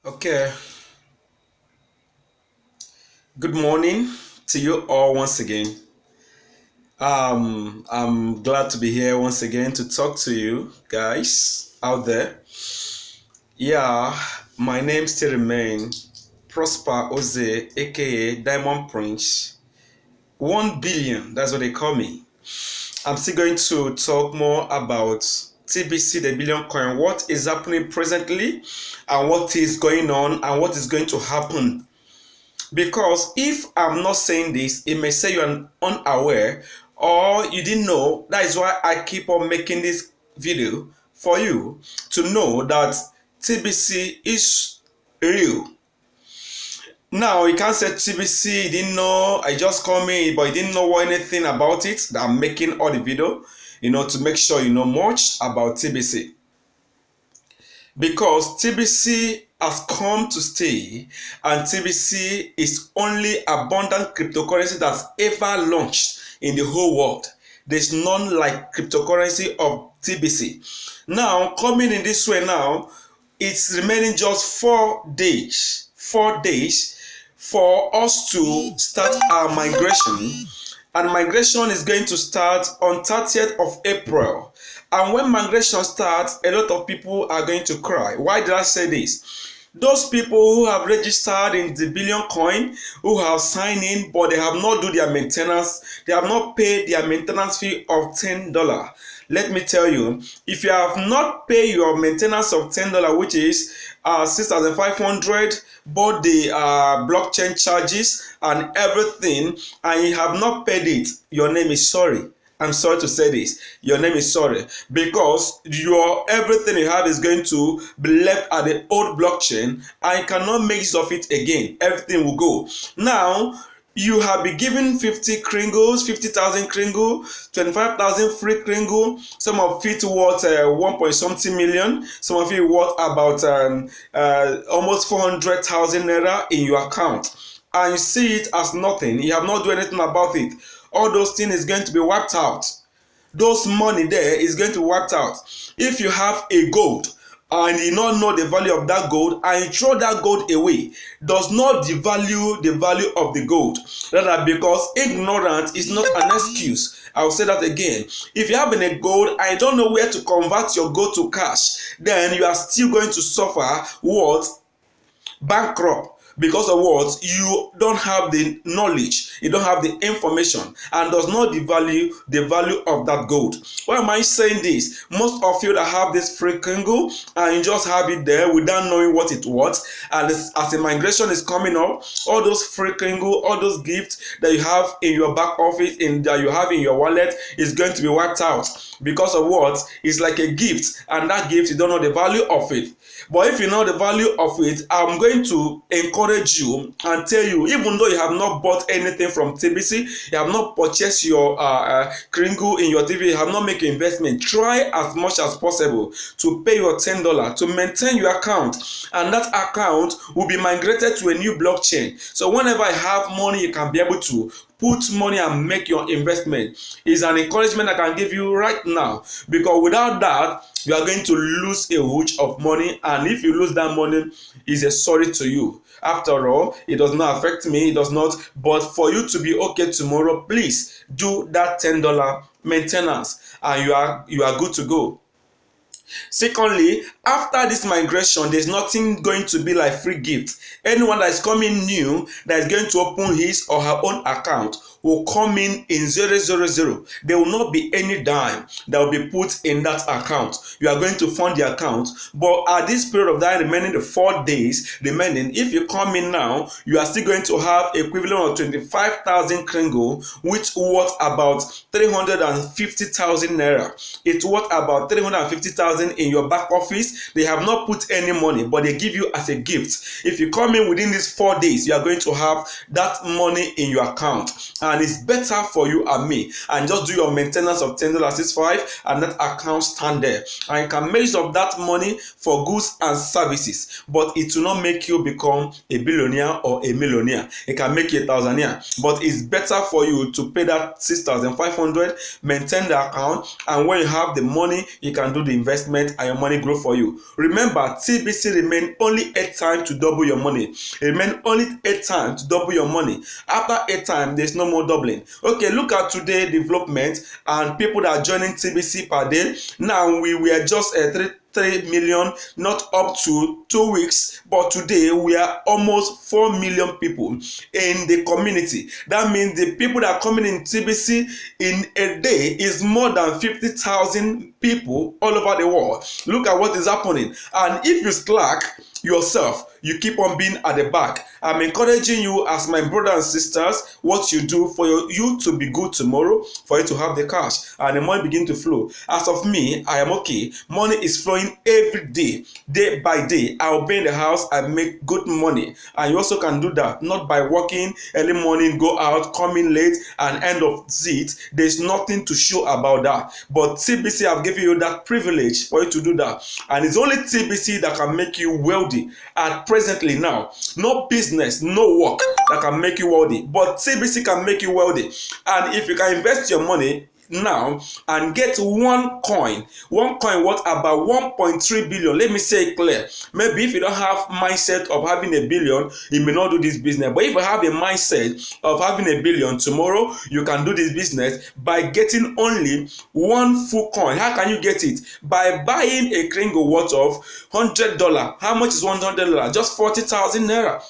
Okay, good morning to you all once again. I'm glad to be here once again to talk to you guys out there. Yeah, my name still remains Prosper Oze, aka Diamond Prince. 1 billion, that's what they call me. I'm still going to talk more about TBC, the billion coin, what is happening presently, and what is going on, and what is going to happen. Because if I'm not saying this, it may say you're unaware or you didn't know. That is why I keep on making this video for you to know that TBC is real. Now, you can't say TBC, you didn't know, I just come in, but you didn't know anything about it. That I'm making all the video, to make sure you know much about TBC. Because TBC has come to stay, and TBC is only abundant cryptocurrency that's ever launched in the whole world. There's none like cryptocurrency of TBC. Now, coming in this way now, it's remaining just 4 days. 4 days for us to start our migration, and migration is going to start on 30th of April. And when migration starts, a lot of people are going to cry. Why did I say this? Those people who have registered in the billion coin, who have signed in, but they have not do their maintenance, they have not paid their maintenance fee of $10. Let me tell you, if you have not paid your maintenance of $10, which is 6,500, bought the blockchain charges and everything, and you have not paid it, your name is sorry. I'm sorry to say this. Your name is sorry, because your everything you have is going to be left at the old blockchain, and you cannot make use of it again. Everything will go. Now, you have been given 50 kringles, 50,000 kringle, 25,000 free kringle. Some of it worth 1 point something million. Some of it worth about almost 400,000 naira in your account. And you see it as nothing. You have not done anything about it. All those things is going to be wiped out. Those money there is going to be wiped out. If you have a gold and you don't know the value of that gold and you throw that gold away, does not devalue the value of the gold. Rather, because ignorance is not an excuse. I will say that again. If you have a gold and you don't know where to convert your gold to cash, then you are still going to suffer what? Bankrupt. Because of what? You don't have the knowledge, you don't have the information, and does not devalue the value of that gold. Why am I saying this? Most of you that have this free kringle and you just have it there without knowing what it was, and as the migration is coming up, all those free kringle, all those gifts that you have in your back office, that you have in your wallet, is going to be wiped out. Because of what? It's like a gift, and that gift you don't know the value of it. But if you know the value of it, I'm going to encourage you and tell you, even though you have not bought anything from TBC, you have not purchased your kringle in your TV, you have not made an investment, try as much as possible to pay your $10 to maintain your account, and that account will be migrated to a new blockchain. So whenever I have money, you can be able to put money and make your investment. Is an encouragement I can give you right now, because without that you are going to lose a huge of money, and if you lose that money, is a sorry to you. After all, it does not affect me, it does not, but for you to be okay tomorrow, please do that $10 maintenance and you are good to go. Secondly, after this migration, there's nothing going to be like free gift. Anyone that is coming new that is going to open his or her own account will come in 000. There will not be any dime that will be put in that account. You are going to fund the account, but at this period of time remaining, the 4 days remaining, if you come in now, you are still going to have equivalent of 25,000 kringle, which worth about 350,000 naira. It's worth about 350,000 in your back office. They have not put any money, but they give you as a gift. If you come in within these 4 days, you are going to have that money in your account, and it's better for you and me. And just do your maintenance of $10.65, and that account stand there, and you can make use of that money for goods and services. But it will not make you become a billionaire or a millionaire. It can make you a thousandaire, but it's better for you to pay that 6,500, maintain the account, and when you have the money, you can do the investment. investment and your money grow for you. Remember, TBC remain only 8 times to double your money. Remain only 8 times to double your money. After 8 times, there's no more doubling. Okay, look at today development and people that are joining TBC per day. Now we were just 3 million, not up to 2 weeks, but today we are almost 4 million people in the community. That means the people that are coming in TBC in a day is more than 50,000 people all over the world. Look at what is happening. And if you slack yourself, you keep on being at the back. I'm encouraging you as my brothers and sisters, what you do for you to be good tomorrow, for you to have the cash and the money begin to flow. As of me, I am okay. Money is flowing every day, day by day. I'll be in the house and make good money. And you also can do that, not by working early morning, go out, come in late, and end of it. There's nothing to show about that. But TBC have given you that privilege for you to do that. And it's only TBC that can make you wealthy at presently now. No business, no work that can make you wealthy, but TBC can make you wealthy. And if you can invest your money now and get one coin worth about 1.3 billion. Let me say it clear. Maybe if you don't have mindset of having a billion, you may not do this business. But if you have a mindset of having a billion tomorrow, you can do this business by getting only one full coin. How can you get it? By buying a kringle worth of $100. How much is $100? Just 40,000 naira.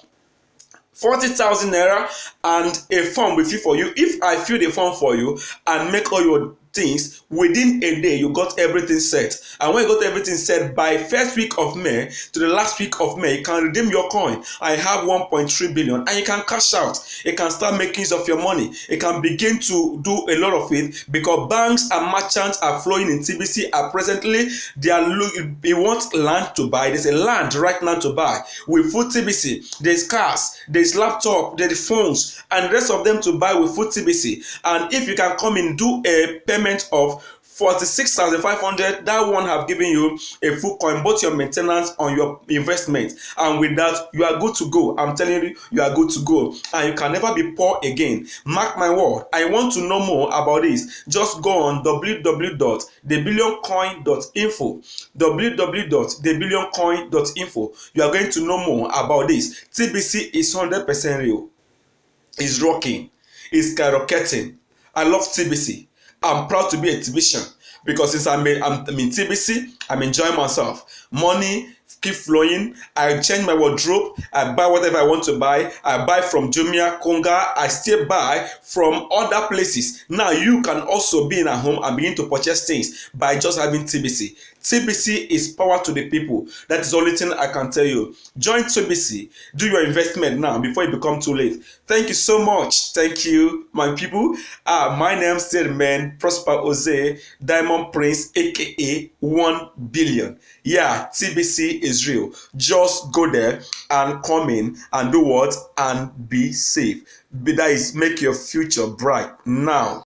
40,000 naira and a form will fill for you. If I fill the form for you and make all your things within a day, you got everything set. And when you got everything set, by first week of May to the last week of May, you can redeem your coin. I have 1.3 billion and you can cash out. You can start making use of your money. You can begin to do a lot of it because banks and merchants are flowing in TBC are presently. They want land to buy. There's a land right now to buy with full TBC. There's cars, there's laptop, there's phones, and the rest of them to buy with full TBC. And if you can come in, do a payment of 46,500, that one have given you a full coin, both your maintenance on your investment, and with that you are good to go. I'm telling you, you are good to go and you can never be poor again. Mark my word. I want to know more about this. Just go on www.thebillioncoin.info, www.thebillioncoin.info. You are going to know more about this. TBC is 100% real. It's rocking. It's skyrocketing. I love TBC. I'm proud to be a TBCian because since I'm in TBC, I'm enjoying myself. Money keep flowing. I change my wardrobe. I buy whatever I want to buy. I buy from Jumia, Konga. I still buy from other places. Now you can also be in a home and begin to purchase things by just having TBC. TBC is power to the people. That is the only thing I can tell you. Join TBC. Do your investment now before it becomes too late. Thank you so much. Thank you, my people. My name still remains Prosper Jose, Diamond Prince, aka 1 billion. Yeah, TBC is real. Just go there and come in and do what? And be safe. That is make your future bright now.